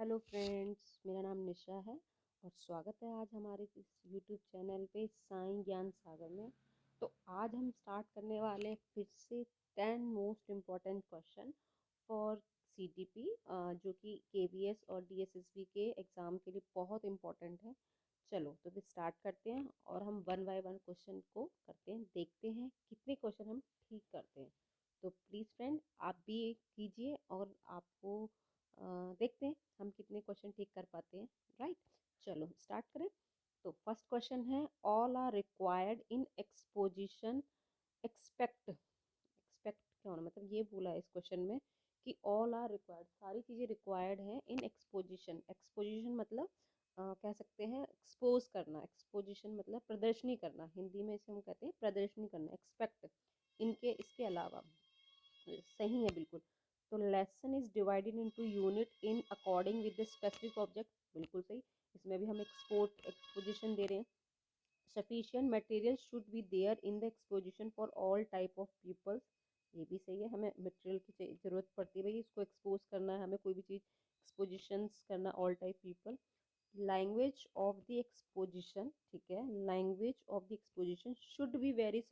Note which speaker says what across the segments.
Speaker 1: Hello friends, मेरा नाम निशा है और स्वागत है आज हमारे इस यूट्यूब चैनल पे साईं ज्ञान सागर में। तो आज हम स्टार्ट करने वाले हैं फिर से 10 most important question for CTP, जो कि केवीएस और डीएसएसबी के एग्ज़ाम के लिए बहुत इम्पॉर्टेंट है। चलो तो फिर स्टार्ट करते हैं और हम वन बाय वन क्वेश्चन को करते हैं, देखते हैं कितने क्वेश्चन हम ठीक करते हैं। तो प्लीज़ फ्रेंड, आप भी कीजिए और आपको देखते हैं हम कितने क्वेश्चन ठीक कर पाते हैं। राइट, चलो स्टार्ट करें। तो फर्स्ट क्वेश्चन है, all are required in exposition expect. Expect क्या होना, मतलब ये बोला है इस क्वेश्चन में कि ऑल आर रिक्वायर्ड, सारी चीज़ें रिक्वायर्ड हैं इन एक्सपोजिशन। एक्सपोजिशन मतलब कह सकते हैं एक्सपोज करना, एक्सपोजिशन मतलब प्रदर्शनी करना, हिंदी में इसे हम कहते हैं प्रदर्शनी करना। एक्सपेक्ट इनके इसके अलावा सही है बिल्कुल। तो lesson is divided into unit in according with the specific object, बिल्कुल सही। इसमें भी हम एक्सपोजिशन दे रहे हैं। Sufficient material should be there in the exposition for all type of peoples, ये भी सही है। हमें मटेरियल की ज़रूरत पड़ती है भाई, इसको एक्सपोज करना है हमें, कोई भी चीज़ एक्सपोजिशंस करना all type people. Language of the exposition, ठीक है, language of the exposition should be very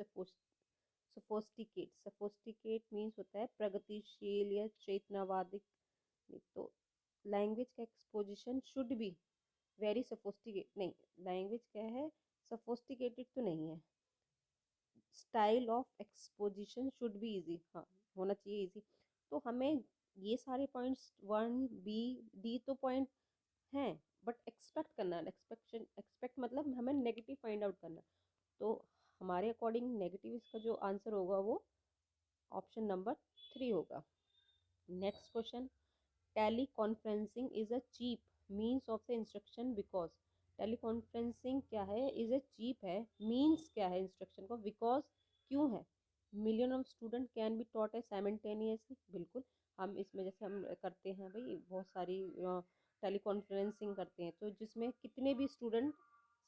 Speaker 1: sophisticate. Sophisticate means होता है प्रगतिशील या चेतनावादिक। तो लैंग्वेज का exposition should be very sophisticate, नहीं, लैंग्वेज क्या है, सोफोस्टिकेटेड तो नहीं है। Style of exposition should be easy, हाँ होना चाहिए इजी। तो हमें ये सारे पॉइंट्स वन बी डी तो पॉइंट हैं, बट एक्सपेक्ट करना है। एक्सपेक्शन, एक्सपेक्ट मतलब हमें नेगेटिव फाइंड आउट करना। तो हमारे अकॉर्डिंग नेगेटिव इसका जो आंसर होगा वो ऑप्शन नंबर 3 होगा। Next question, teleconferencing is a cheap means of the instruction because. Teleconferencing क्या है, इज अ चीप है, मीन्स क्या है इंस्ट्रक्शन को, बिकॉज क्यों है। Million of student can be taught a simultaneously, बिल्कुल। हम इसमें जैसे हम करते हैं भाई बहुत सारी टेली कॉन्फ्रेंसिंग करते हैं, तो जिसमें कितने भी स्टूडेंट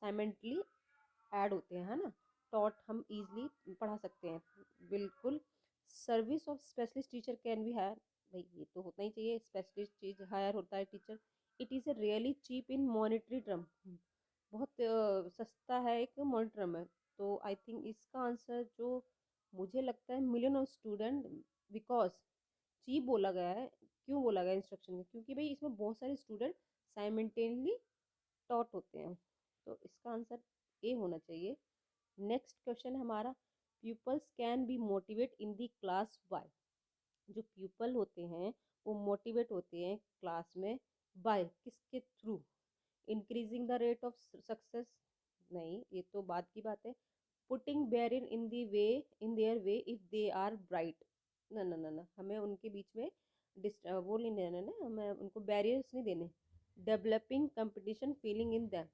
Speaker 1: साइमेंटली ऐड होते हैं, है ना, टॉट हम इजली पढ़ा सकते हैं, बिल्कुल। Service of specialist teacher can be hire, भाई ये तो होता ही चाहिए, स्पेशलिस्ट चीज हायर होता है teacher. It is a really cheap in monetary term, बहुत सस्ता है एक मॉनेटरी में। तो आई थिंक इसका आंसर जो मुझे लगता है million of student, because cheap बोला गया है। क्यों बोला गया इंस्ट्रक्शन में, क्योंकि भाई इसमें बहुत सारे स्टूडेंट साइमल्टेनियसली टॉट होते हैं। तो इसका आंसर ए होना चाहिए। नेक्स्ट क्वेश्चन हमारा, peoples can be motivate in the class by. जो पीपल होते हैं वो मोटिवेट होते हैं क्लास में बाय, किसके through, increasing the rate of success, नहीं ये तो बाद की बात है। Putting barrier in the way, in their way if they are bright, ना ना ना ना, हमें उनके बीच में वो नहीं देना ना, हमें उनको बैरियर्स नहीं देने। Developing competition feeling in them,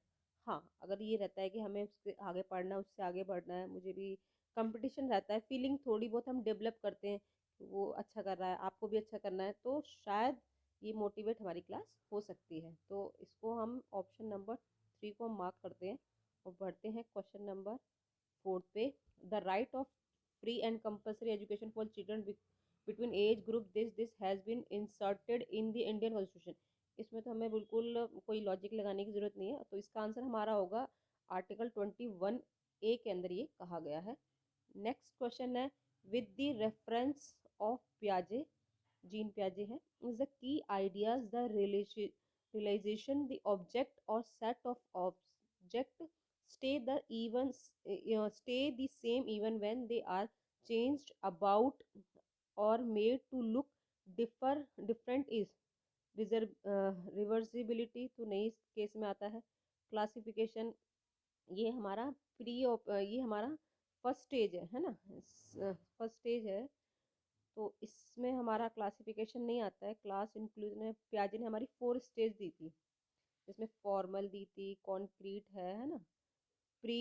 Speaker 1: हाँ अगर ये रहता है कि हमें उससे आगे पढ़ना है, उससे आगे बढ़ना है, मुझे भी कंपटीशन रहता है, फीलिंग थोड़ी बहुत हम डेवलप करते हैं, वो अच्छा कर रहा है आपको भी अच्छा करना है, तो शायद ये मोटिवेट हमारी क्लास हो सकती है। तो इसको हम ऑप्शन नंबर 3 को मार्क करते हैं और बढ़ते हैं क्वेश्चन नंबर 4 पे। The right of free and compulsory education for children between age group this has been inserted in the Indian constitution. इसमें तो हमें बिल्कुल कोई लॉजिक लगाने की जरूरत नहीं है, तो इसका आंसर हमारा होगा आर्टिकल 21A के अंदर ये कहा गया है। नेक्स्ट क्वेश्चन है, with the reference of प्याजे, gene प्याजे है, is the key ideas the realisation the object और set of object stay the even stay the same even when they are changed about or made to look different is reversibility तो नहीं इस case में आता है। Classification, ये हमारा ये हमारा फर्स्ट स्टेज है ना, फर्स्ट स्टेज है, तो इसमें हमारा क्लासिफिकेशन नहीं आता है। क्लास इंक्लूजन है, प्याजे ने हमारी 4 स्टेज दी थी, जिसमें फॉर्मल दी थी, कॉन्क्रीट है ना, प्री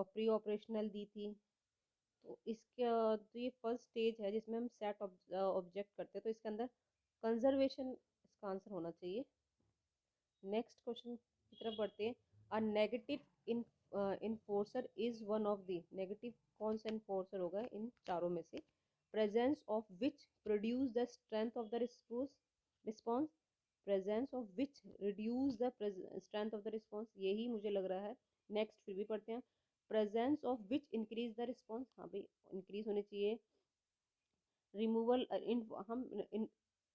Speaker 1: प्री ऑपरेशनल दी थी। तो इसके तो ये फर्स्ट स्टेज है जिसमें हम सेट ऑब्जेक्ट करते हैं, तो इसके अंदर कंजर्वेशन इसका आंसर होना चाहिए। नेक्स्ट क्वेश्चन की तरफ बढ़ते हैं। A negative enforcer is one of the, negative कौन सा इन्फोर्सर होगा इन चारों में से, presence of which produce the strength of the response. Presence of which reduce the strength of the response, यही मुझे लग रहा है। नेक्स्ट फिर भी पढ़ते हैं। Presence of which increase the response, हाँ भाई इंक्रीज होने चाहिए। रिमूवल हम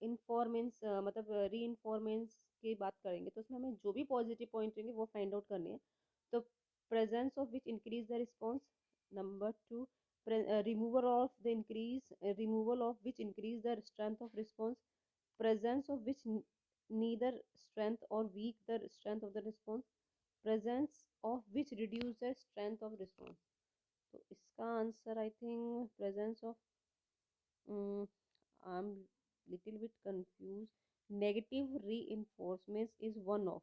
Speaker 1: इन्फॉर्मेंस मतलब री इन्फॉर्मेंस की बात करेंगे तो उसमें हमें जो भी पॉजिटिव पॉइंट होंगे वो फाइंड आउट करने हैं। तो presence of which increase the response. Number 2, removal of which increase the strength of response. Presence of which neither strength or weak the strength of the response. Presence of which reduce the strength of response. तो इसका answer I think presence of, I am little bit confuse. Negative reinforcement is one of,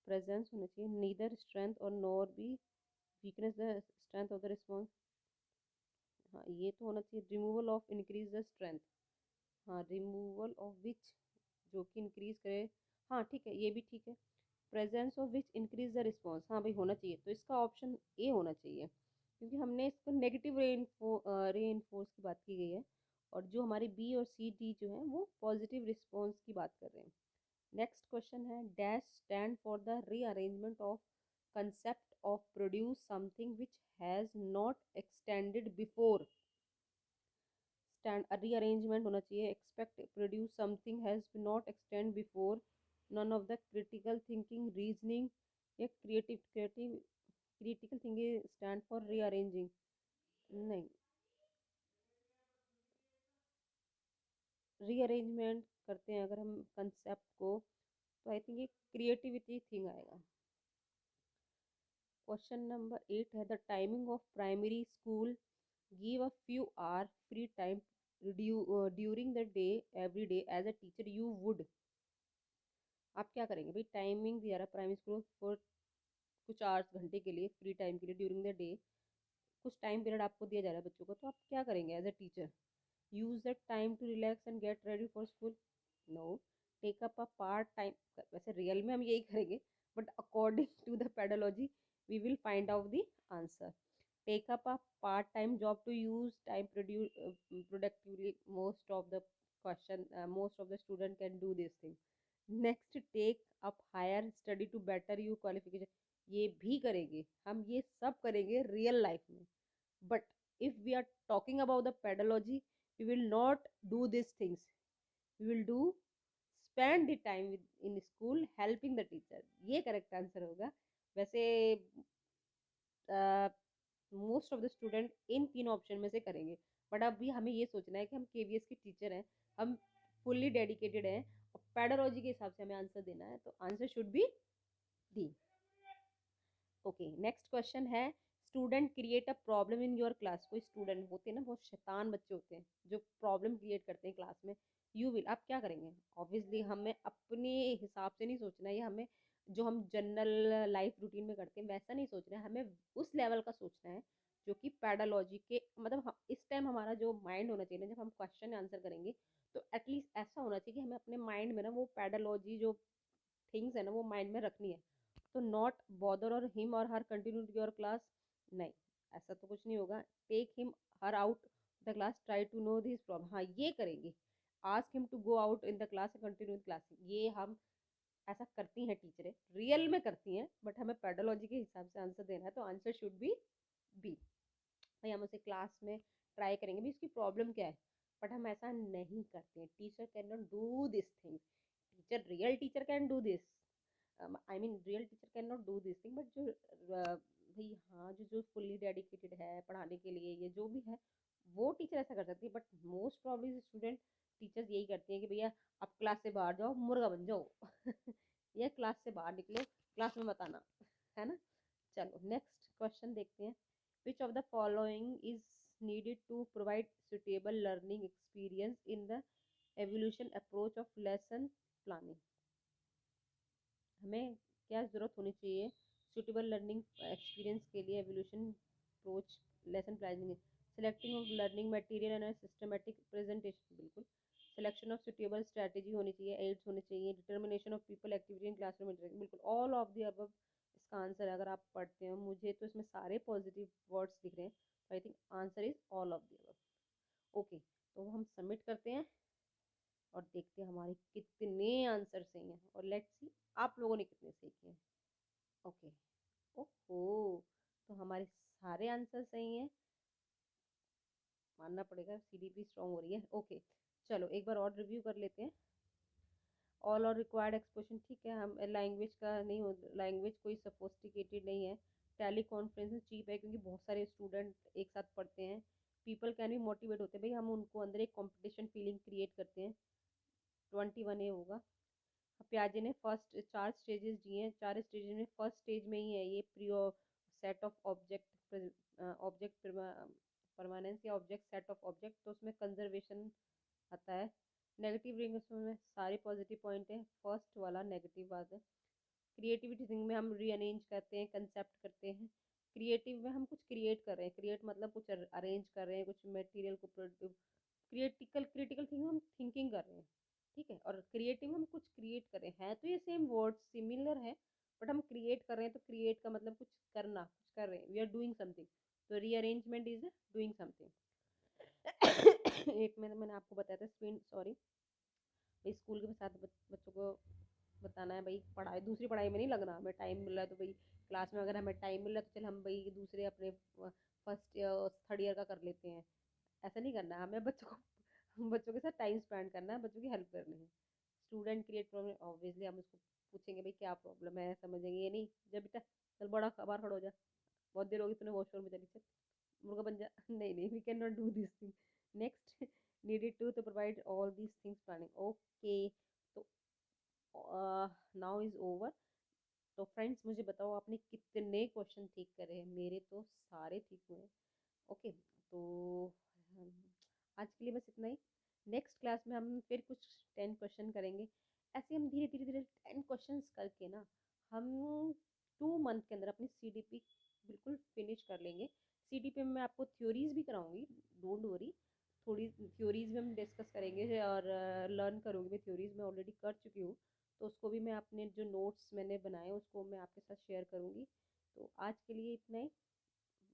Speaker 1: presence होना चाहिए neither strength और nor be weakness the strength of the response. हाँ ये तो होना चाहिए removal of increase the strength. हाँ removal of which जो कि इंक्रीज करे, हाँ ठीक है ये भी ठीक है। Presence of which increase the response, हाँ भाई होना चाहिए, तो इसका ऑप्शन ए होना चाहिए क्योंकि हमने इसको नेगेटिव रे की बात की गई है और जो हमारे बी और सी डी जो है वो पॉजिटिव रिस्पॉन्स की बात कर रहे हैं। नेक्स्ट क्वेश्चन है dash stand for the rearrangement of concept of produce something which has not extended before. Stand rearrangement होना चाहिए expect produce something has not extend before, none of the critical thinking reasoning या critical thinking stand for rearranging. नहीं, rearrangement करते हैं अगर हम concept को तो आई थिंक ये क्रिएटिविटी थिंग आएगा। क्वेश्चन नंबर 8 है the timing of primary school give a few hour free time during the day every day as a teacher you would. आप क्या करेंगे भाई, टाइमिंग दिया रहा प्राइमरी स्कूल फॉर कुछ आवर्स घंटे के लिए फ्री टाइम के लिए ड्यूरिंग द डे, कुछ टाइम पीरियड आपको दिया जा रहा है बच्चों को, तो आप क्या करेंगे as a teacher. Use that time to relax and get ready for school, no. Take up a part time, वैसे रियल में हम यही करेंगे but according to the pedology we will find out the answer. Take up a part time job to use time productively, most of the question most of the student can do this thing. Next, take up higher study to better you qualification, ये भी करेंगे हम, ये सब करेंगे real life में। But if we are talking about the pedagogy we will not do these things, we will do spend the time in school helping the teacher, ये correct answer होगा। वैसे most of the student in तीन option में से करेंगे but अभी हमें ये सोचना है कि हम केवीएस के टीचर हैं, हम फुल्ली डेडिकेटेड हैं और पेडोलॉजी के हिसाब से हमें आंसर देना है, तो answer should be D. Okay next question है student create a problem in your class, कोई स्टूडेंट होते हैं ना बहुत शैतान बच्चे होते हैं जो प्रॉब्लम क्रिएट करते हैं क्लास में, यू विल, आप क्या करेंगे। ऑब्वियसली हमें अपने हिसाब से नहीं सोचना है, हमें जो हम जनरल लाइफ रूटीन में करते हैं वैसा नहीं सोचना है, हमें उस लेवल का सोचना है जो कि पैडालॉजी के मतलब इस टाइम हमारा जो माइंड होना चाहिए ना जब हम क्वेश्चन आंसर करेंगे तो एटलीस्ट ऐसा होना चाहिए कि हमें अपने माइंड में ना वो पैडालॉजी जो थिंग्स है ना वो माइंड में रखनी है। तो नॉट बॉदर और हिम और हर कंटिन्यू योर क्लास, नहीं ऐसा तो कुछ नहीं होगा। Take him her out the class try to know this problem, हाँ ये करेंगे। Ask him to go out in the class continue class, ये हम ऐसा करती हैं टीचरें, रियल में करती हैं बट हमें पेडोलॉजी के हिसाब से आंसर देना है तो आंसर शुड बी बी। भाई हम उसे क्लास में ट्राई करेंगे भी इसकी प्रॉब्लम क्या है, बट हम ऐसा नहीं करते हैं। Teacher can not do this thing, teacher real teacher can do this, I mean real teacher can not do this thing, but जो भाई हाँ जो जो फुल्ली डेडिकेटेड है पढ़ाने के लिए ये जो भी है वो टीचर ऐसा कर सकती है, but most probably student teachers यही करते हैं कि भैया आप क्लास से बाहर जाओ मुर्गा बन जाओ या क्लास से बाहर निकलो क्लास में मत आना, है ना। चलो नेक्स्ट क्वेश्चन देखते हैं। Which of the following is needed to provide suitable learning experience in the evolution approach of lesson planning, हमें क्या ज़रूरत होनी चाहिए सुटेबल लर्निंग एक्सपीरियंस के लिए evolution approach lesson planning. Selecting of learning material and systematic presentation, बिल्कुल। Selection of suitable strategy होनी चाहिए, एड्स होने चाहिए, determination of people activity in classroom interaction, बिल्कुल ऑल ऑफ द अबव इसका आंसर है। अगर आप पढ़ते हो मुझे तो इसमें सारे पॉजिटिव वर्ड्स दिख रहे हैं तो I think answer is all of the above. Okay तो हम सबमिट करते हैं और देखते हैं हमारे कितने आंसर सही हैं, और लेट्स सी आप लोगों ने कितने सही किए हैं। ओके। ओहो, तो हमारे सारे आंसर सही हैं, मानना पड़ेगा सीडीपी स्ट्रांग हो रही है। ओके, चलो एक बार और रिव्यू कर लेते हैं। ऑल और रिक्वायर्ड एक्सप्रेशन ठीक है, हम लैंग्वेज का नहीं हो, लैंग्वेज कोई सफोस्टिकेटेड नहीं है। टेली कॉन्फ्रेंस चीप है क्योंकि बहुत सारे स्टूडेंट एक साथ पढ़ते हैं। पीपल कैन भी मोटिवेट होते हैं, भाई हम उनको अंदर एक कंपटीशन फीलिंग क्रिएट करते हैं। 21 होगा। प्याजे ने फर्स्ट 4 स्टेजेस दिए हैं, 4 स्टेजेस में फर्स्ट स्टेज में ही है ये प्रियो सेट ऑफ ऑब्जेक्ट परमानेंस या ऑब्जेक्ट सेट ऑफ ऑब्जेक्ट, तो उसमें कंजर्वेशन आता है। नेगेटिव रिंग में सारे पॉजिटिव पॉइंट है, फर्स्ट वाला नेगेटिव बात है। क्रिएटिविटी रिंग में हम रीअरेंज करते हैं, कंसेप्ट करते हैं। क्रिएटिव में हम कुछ क्रिएट कर रहे हैं, क्रिएट मतलब कुछ अरेंज कर रहे हैं, कुछ मटेरियल को प्रोड्यूस। क्रिटिकल थिंग हम थिंकिंग कर रहे हैं, ठीक है। और क्रिएटिव हम कुछ क्रिएट कर रहे हैं तो ये सेम वर्ड सिमिलर है, बट हम क्रिएट कर रहे हैं, तो क्रिएट का मतलब कुछ करना, कुछ कर रहे हैं, वी आर डूइंग समथिंग। तो रीअरेंजमेंट इज डूइंग समथिंग। एक मैंने मैंने आपको बताया था स्क्रीन, सॉरी भाई, स्कूल के साथ बच्चों को बताना है भाई, पढ़ाई दूसरी पढ़ाई में नहीं लगना। हमें टाइम मिल रहा है तो भाई क्लास में अगर हमें टाइम मिल रहा है तो चल हम भाई दूसरे अपने फर्स्ट थर्ड ईयर का कर लेते हैं। ऐसा नहीं करना है हमें, बच्चों के साथ टाइम स्पेंड करना है, बच्चों की हेल्प करनी है। स्टूडेंट क्रिएट प्रॉब्लम, ऑब्वियसली हम उसको पूछेंगे भाई क्या प्रॉब्लम है, समझेंगे ये नहीं जब बेटा चल बड़ा बाहर खड़ा हो जा, बहुत देर होगी तूने वॉशरूम में चली, चल मुर्गा बन जा। नहीं नहीं, we can not do this thing. Next, needed to provide all these things planning. Okay, तो नाउ इज ओवर। तो फ्रेंड्स मुझे बताओ आपने कितने क्वेश्चन ठीक करे हैं? मेरे तो सारे ठीक हुए हैं। ओके, तो आज के लिए बस इतना ही। नेक्स्ट क्लास में हम फिर कुछ 10 क्वेश्चन करेंगे। ऐसे हम धीरे धीरे धीरे 10 क्वेश्चन करके ना, हम 2 मंथ के अंदर अपनी सीडीपी बिल्कुल फिनिश कर लेंगे। सीडीपी में मैं आपको थ्योरीज भी कराऊंगी, डोंट वरी। थोड़ी थ्योरीज में हम डिस्कस करेंगे और लर्न करूँगी। मैं थ्योरीज में ऑलरेडी कर चुकी हूँ, तो उसको भी मैं अपने जो नोट्स मैंने बनाए उसको मैं आपके साथ शेयर करूँगी। तो आज के लिए इतना ही।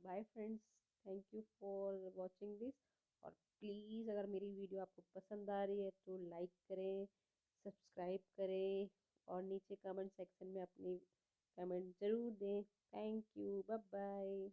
Speaker 1: Bye friends, thank you for watching this. और प्लीज़ अगर मेरी वीडियो आपको पसंद आ रही है तो लाइक करें, सब्सक्राइब करें, और नीचे कमेंट सेक्शन में अपनी कमेंट ज़रूर दें। Thank you, bye bye.